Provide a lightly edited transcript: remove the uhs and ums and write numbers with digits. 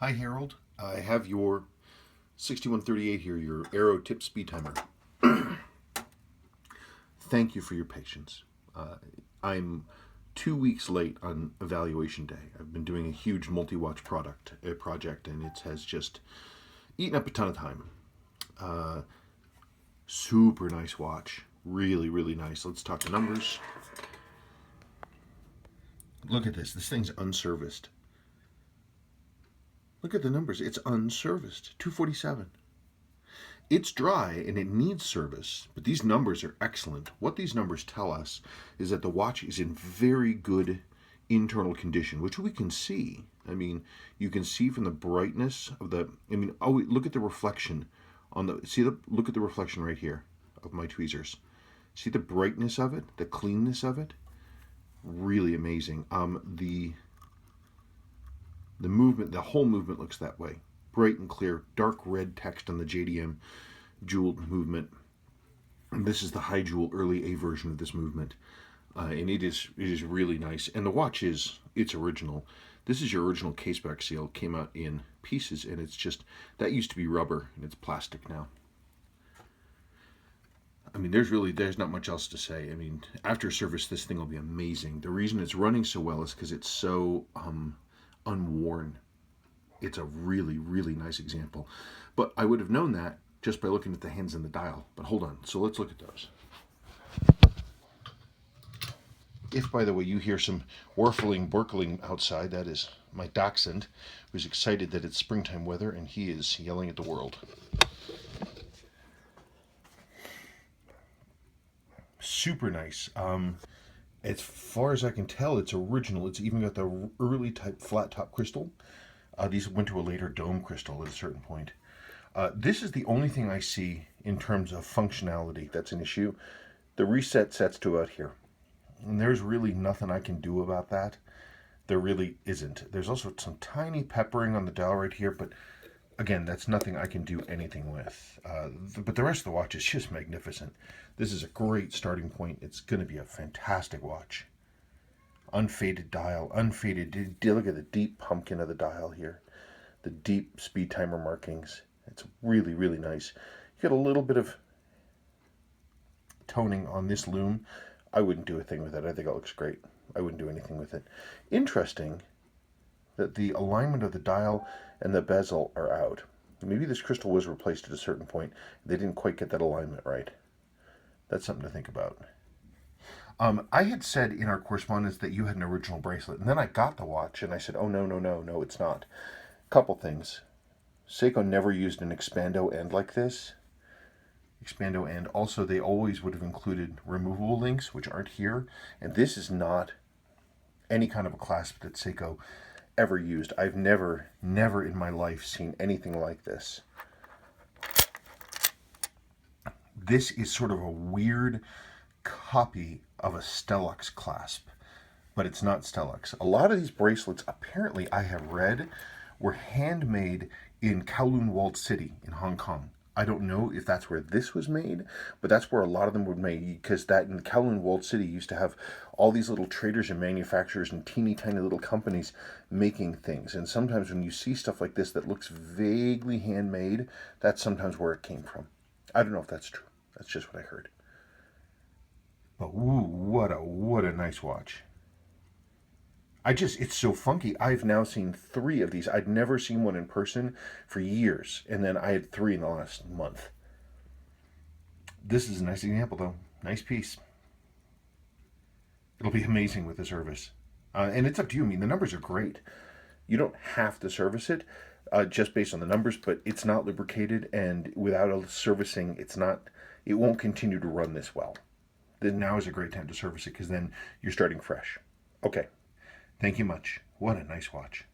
Hi Harold, I have your 6138 here, your Aero Tip Speedtimer. Thank you for your patience. I'm 2 weeks late on evaluation day. I've been doing a huge multi-watch project, and it has just eaten up a ton of time. Super nice watch, really, really nice. Let's talk the numbers. Look at this. This thing's unserviced. Look at the numbers. It's unserviced. 247. It's dry and it needs service, but these numbers are excellent. What these numbers tell us is that the watch is in very good internal condition, which we can see. I mean, you can see from the brightness of the, look at the reflection on the, look at the reflection right here of my tweezers. See the brightness of it, the cleanness of it? Really amazing. The movement, the whole movement looks that way. Bright and clear, dark red text on the JDM jeweled movement. And this is the high jewel early A version of this movement. And it is really nice. And the watch it's original. This is your original caseback seal. It came out in pieces, and it's just, that used to be rubber, and it's plastic now. I mean, there's not much else to say. I mean, after service, this thing will be amazing. The reason it's running so well is because it's so unworn. It's a really, really nice example. But I would have known that just by looking at the hands and the dial. But hold on, so let's look at those. If, by the way, you hear some borkling outside, that is my dachshund, who's excited that it's springtime weather, and he is yelling at the world. Super nice. As far as I can tell, it's original. It's even got the early type flat top crystal. These went to a later dome crystal at a certain point. This is the only thing I see in terms of functionality that's an issue. The reset sets to out here. And there's really nothing I can do about that. There really isn't. There's also some tiny peppering on the dial right here, but again, that's nothing I can do anything with. But the rest of the watch is just magnificent. This is a great starting point. It's going to be a fantastic watch. Unfaded dial, unfaded. Look at the deep pumpkin of the dial here. The deep Speedtimer markings. It's really, really nice. You get a little bit of toning on this loom. I wouldn't do a thing with it. I think it looks great. I wouldn't do anything with it. Interesting that the alignment of the dial and the bezel are out. Maybe this crystal was replaced at a certain point. They didn't quite get that alignment right. That's something to think about. I had said in our correspondence that you had an original bracelet, and then I got the watch, and I said, oh, no, it's not. Couple things. Seiko never used an expando end like this. Expando end. Also, they always would have included removable links, which aren't here, and this is not any kind of a clasp that Seiko ever used. I've never in my life seen anything like this. This is sort of a weird copy of a Stellux clasp, but it's not Stellux. A lot of these bracelets, apparently I have read, were handmade in Kowloon Walled City in Hong Kong. I don't know if that's where this was made, but that's where a lot of them were made, because that in Kowloon Walled City used to have all these little traders and manufacturers and teeny tiny little companies making things. And sometimes when you see stuff like this that looks vaguely handmade, that's sometimes where it came from. I don't know if that's true. That's just what I heard. But ooh, what a nice watch. It's so funky. I've now seen 3 of these. I'd never seen one in person for years, and then I had 3 in the last month. This is a nice example, though. Nice piece. It'll be amazing with the service. And it's up to you. I mean, the numbers are great. You don't have to service it just based on the numbers, but it's not lubricated, and without a servicing, it won't continue to run this well. Then now is a great time to service it, because then you're starting fresh. Okay. Thank you much. What a nice watch.